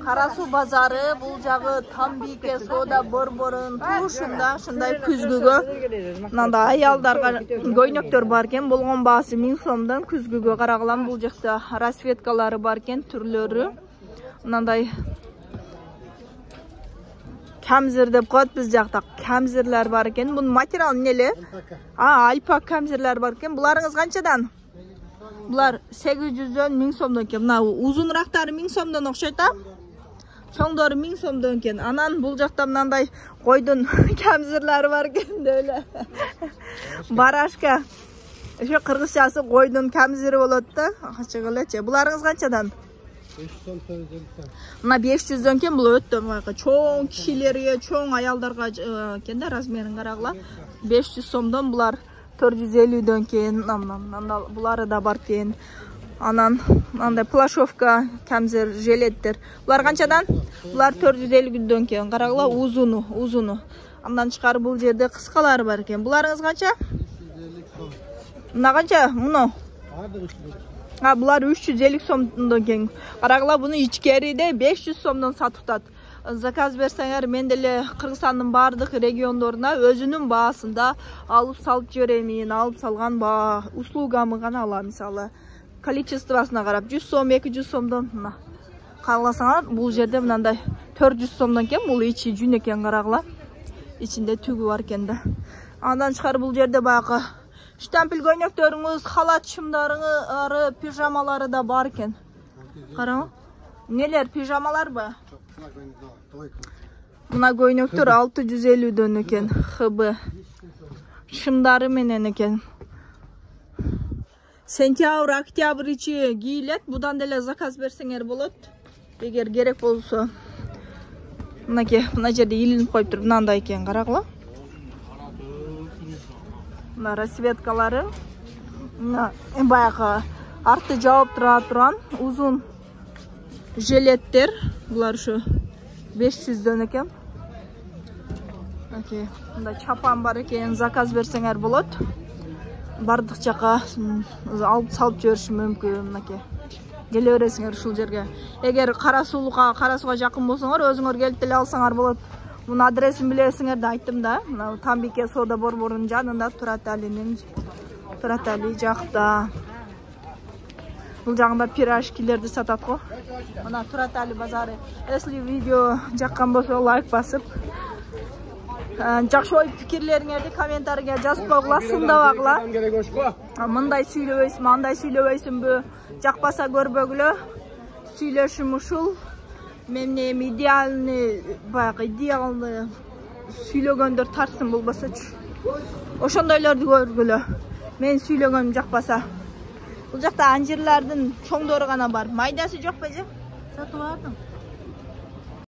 Карасу базары бул жагы Тамбике соода борборун тушунда ушундай күзгүгө мындай аялдарга көйнөктөр бар экен. Болгон баасы 1000 сомдон күзгүгө карагылам. Бул жакта расветкалары бар экен, түрлөрү. Мындай камзир деп коет биз жакта. Камзирлер бар экен. Бунун материалы эмне? Альпак камзирлер бар экен. Буларыңыз канчадан? Булар 800дөн 1000 сомдон экен. Мына узунурактары 1000 сомдон окшойт а? Чоңдору 1000 сомдон экен. Анан бул жакта мындай койдун камзирлери бар экен деле. Барашка. Ошо кыргызчасы койдун камзири болот да. Ачык элечи. Буларыңыз канчадан? 500 сом 450 сом. Мына 500дөн экен. Бул өтө байкы чоң кишилерге, чоң аялдарга экен да, размерин карагыла. 500 сомдон булар 450дөн экен. Булары да бар экен. Анан андай плашовка, камзир, жилеттер. Булар канчадан? Булар 450дөн экен. Карагыла узуну. Андан тышкары бул жерде кыскалары бар экен. Буларыңыз канча? 350 сом. Мына канча? Муну? Булар 350 сомдон экен. Карагыла буну ичкериде 500 сомдон сатып. Заказ берсеңер, мен деле Кыргызстандын бардык региондоруна өзүнүн баасында алып салып жиберемин. Алып салган баа услугамы гана алам, мисалы. Количествосуна карап 100 сом, 200 сомдон мына. Кааласаңар, бул жерде мындай 400 сомдон экен. Бул ичи жүн экен, карагыла. Ичинде түгү бар экен да. Андан тышкары бул жерде баягы штампель көйнөктөрүңүз, халат чымдарыңары, пижамалары да бар экен. Караңыз. Нелер, пижамаларбы? Мына көйнөктөр 650дөн экен. ХБ. Шымдары менен экен. Сентябрь, октябрь ичи кийилет. Будан деле заказ берсеңер болот. Эгер керек болсо. Мына жерде илинип коюп туруп, мындай экен, карагыла. Мына расветкалары. Мына баягы арты жаап тура турган узун жилеттер. Булар ушу 500дөн экен. Мында чапан бар экен, заказ берсеңер болот. Бардык жака алып салып жибериши мүмкүн, мынакей. Келе бересиңер ушул жерге. Эгер Карасууга жакын болсоңор, өзүңөр келип деле алсаңар болот. Мунун адресин билесиңер да, айттым да. Мына Тамбике соода борборунун жанында Турат Али жакта. Бул жагында пирожкилерди сатат го. Мына Турат Али базары. Если видео жаккан болсо, лайк басып, жакшы ой пикирлериңерди комментарийге жазып койгула, сындабагыла. Мындай сүйлөбөйсүнбү, андай сүйлөбөйсүнбү, жакпаса көрбөгүлө. Сүйлөшүм ушул. Менин идеалный сүйлөгөндөр тарсын болбосочу. Ошондойлорду көргүлө. Мен сүйлөгөнүм жакпаса. Бул жакта анжирлардын чоңдору гана бар. Майдасы жок бежи? Сатып алдым.